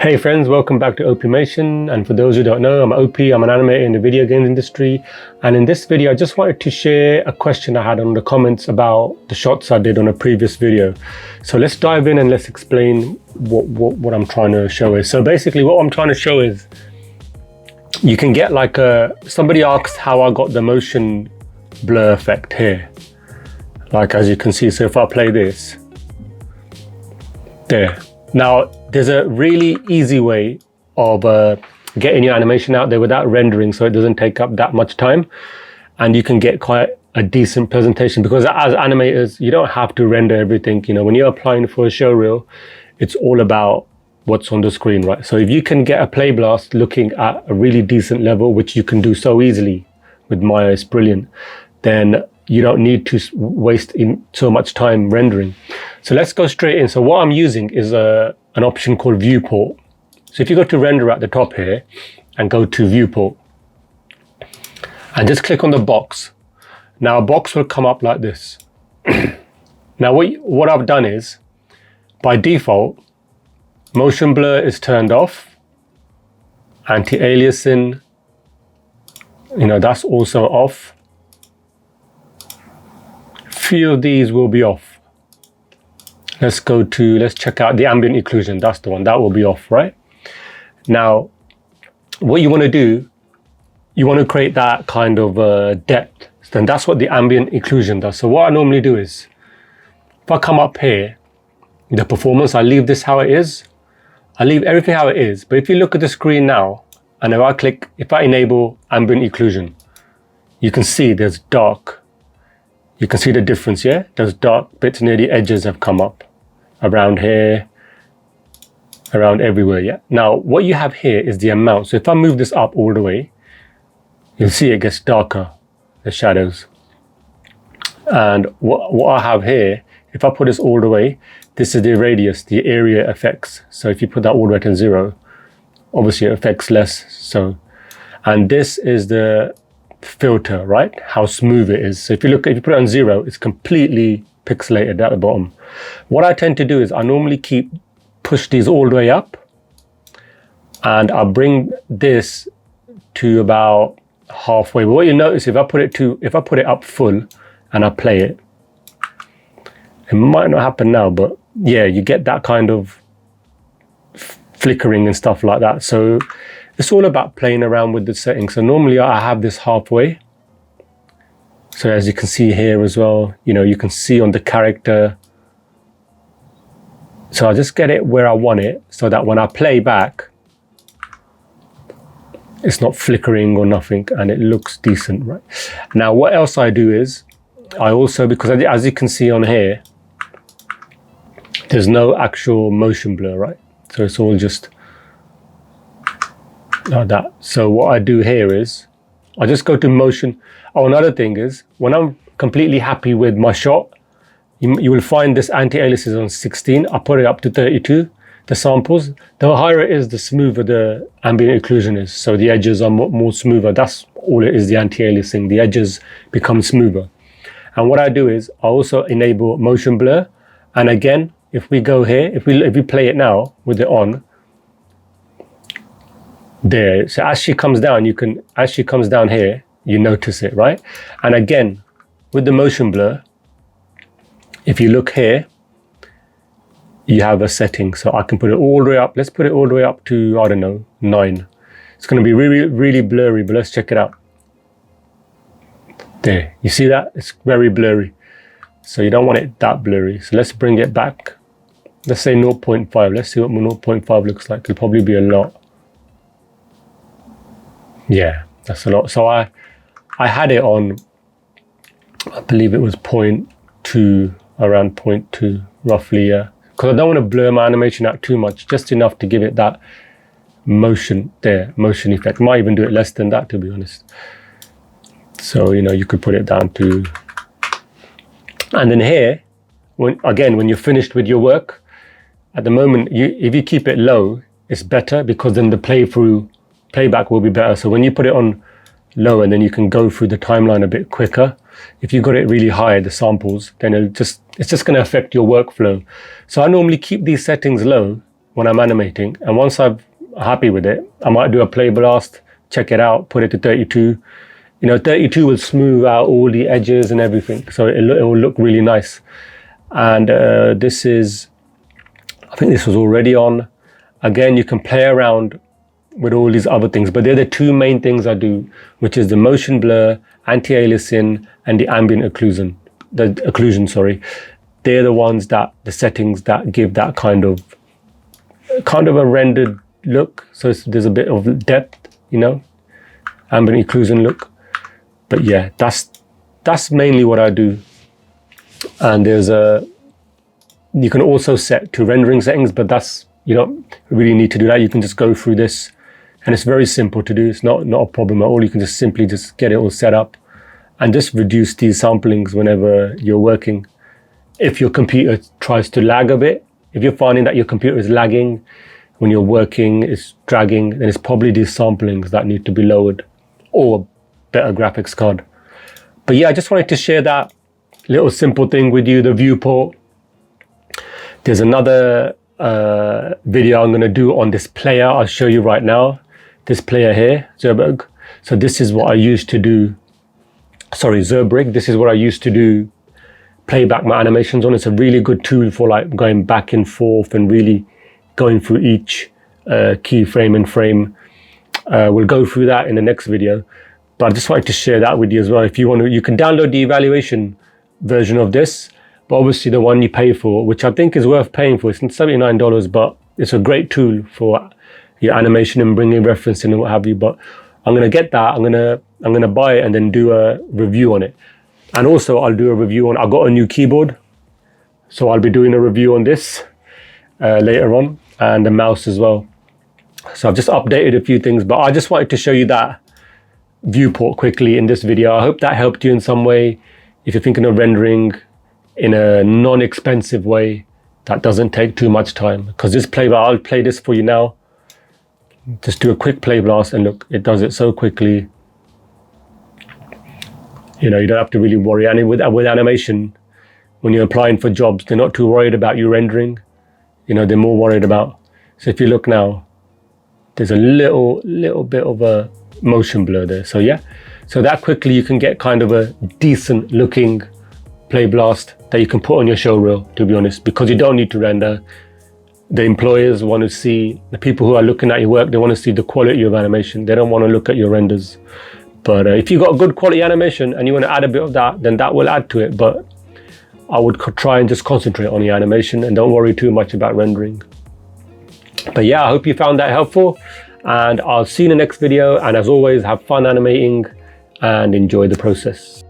Hey friends, welcome back to Opimation. And for those who don't know, I'm OP, I'm an animator in the video games industry. And in this video, I just wanted to share a question I had on the comments about the shots I did on a previous video. So let's dive in and let's explain what I'm trying to show is. So basically what I'm trying to show is you can get like somebody asked how I got the motion blur effect here. Like as you can see, so if I play this, there. Now, there's a really easy way of getting your animation out there without rendering, so it doesn't take up that much time, and you can get quite a decent presentation, because as animators, you don't have to render everything. You know, when you're applying for a show reel, it's all about what's on the screen, right? So if you can get a Playblast looking at a really decent level, which you can do so easily with Maya, it's brilliant, then you don't need to waste so much time rendering. So let's go straight in. So what I'm using is an option called viewport. So if you go to render at the top here and go to viewport and just click on the box. Now a box will come up like this. Now what I've done is, by default, motion blur is turned off. Anti-aliasing, that's also off. Few of these will be off. Let's check out the ambient occlusion. That's the one that will be off, right? Now, what you want to do, you want to create that kind of depth. Then that's what the ambient occlusion does. So what I normally do is, if I come up here, the performance, I leave this how it is. I leave everything how it is. But if you look at the screen now, and if I enable ambient occlusion, you can see there's dark. You can see the difference, yeah? Those dark bits near the edges have come up. Around here, around everywhere, yeah? Now, what you have here is the amount. So if I move this up all the way, you'll see it gets darker, the shadows. And what I have here, if I put this all the way, this is the radius, the area effects. So if you put that all the way to 0, obviously it affects less. So, and this is the filter, right? How smooth it is. So if you put it on 0, it's completely pixelated at the bottom. What I tend to do is I normally push these all the way up, and I bring this to about halfway. But what you notice, if I put it up full and I play it, it might not happen now, but yeah, you get that kind of flickering and stuff like that. So it's all about playing around with the settings. So normally I have this halfway. So as you can see here as well, you can see on the character. So I just get it where I want it, so that when I play back, it's not flickering or nothing, and it looks decent, right? Now, what else I do is, I also, because as you can see on here, there's no actual motion blur, right? So it's all just like that. So what I do here is, I just go to motion. Oh, another thing is, when I'm completely happy with my shot, you will find this anti-alias is on 16. I put it up to 32, the samples. The higher it is, the smoother the ambient occlusion is. So the edges are more smoother. That's all it is, the anti-aliasing. The edges become smoother. And what I do is, I also enable motion blur. And again, if we go here, if we play it now with it on, there. So as she comes down, here, you notice it, right? And again, with the motion blur, if you look here, you have a setting. So I can put it all the way up. Let's put it all the way up to, I don't know, 9. It's going to be really, really blurry, but let's check it out. There, you see that? It's very blurry. So you don't want it that blurry. So let's bring it back. Let's say 0.5. Let's see what 0.5 looks like. It'll probably be a lot. Yeah, that's a lot. So I had it on, I believe it was 0.2, around 0.2 roughly, yeah. Because I don't want to blur my animation out too much, just enough to give it that motion effect. Might even do it less than that, to be honest. So, you could put it down to, and then here, when you're finished with your work, at the moment, if you keep it low, it's better, because then the playback will be better. So when you put it on low, and then you can go through the timeline a bit quicker. If you got it really high, the samples, then it's just going to affect your workflow. So I normally keep these settings low, when I'm animating. And once I'm happy with it, I might do a Playblast, check it out, put it to 32. 32 will smooth out all the edges and everything. So it will look really nice. And I think this was already on. Again, you can play around with all these other things, but they're the two main things I do, which is the motion blur, anti-aliasing, and the ambient occlusion. They're the ones the settings that give that kind of a rendered look. So there's a bit of depth, ambient occlusion look. But yeah, that's mainly what I do. And you can also set to rendering settings, but you don't really need to do that. You can just go through this, and it's very simple to do. It's not a problem at all. You can just simply get it all set up and just reduce these samplings whenever you're working. If your computer tries to lag a bit, if you're finding that your computer is lagging when you're working, it's dragging, then it's probably these samplings that need to be lowered, or a better graphics card. But yeah, I just wanted to share that little simple thing with you, the viewport. There's another video I'm going to do on this player. I'll show you right now. This player here, Zerberg. So this is what I used to do. Sorry, Zerbrig. This is what I used to do playback my animations on. It's a really good tool for like going back and forth and really going through each keyframe and frame. We'll go through that in the next video. But I just wanted to share that with you as well. If you want to, you can download the evaluation version of this. But obviously the one you pay for, which I think is worth paying for, it's $79, but it's a great tool for your animation and bringing reference in and what have you. But I'm going to get that. I'm going to buy it and then do a review on it. And also I'll do a review on, I got a new keyboard. So I'll be doing a review on this later on, and the mouse as well. So I've just updated a few things, but I just wanted to show you that viewport quickly in this video. I hope that helped you in some way. If you're thinking of rendering in a non-expensive way that doesn't take too much time, because this I'll play this for you now. Just do a quick Playblast and look, it does it so quickly. You don't have to really worry. And with animation, when you're applying for jobs, they're not too worried about you rendering. They're more worried about. So if you look now, there's a little bit of a motion blur there. So yeah, so that quickly you can get kind of a decent looking Playblast that you can put on your show reel, to be honest, because you don't need to render. The employers want to see, the people who are looking at your work, they want to see the quality of animation. They don't want to look at your renders. But if you've got a good quality animation and you want to add a bit of that, then that will add to it. But I would try and just concentrate on your animation and don't worry too much about rendering. But yeah, I hope you found that helpful, and I'll see you in the next video. And as always, have fun animating and enjoy the process.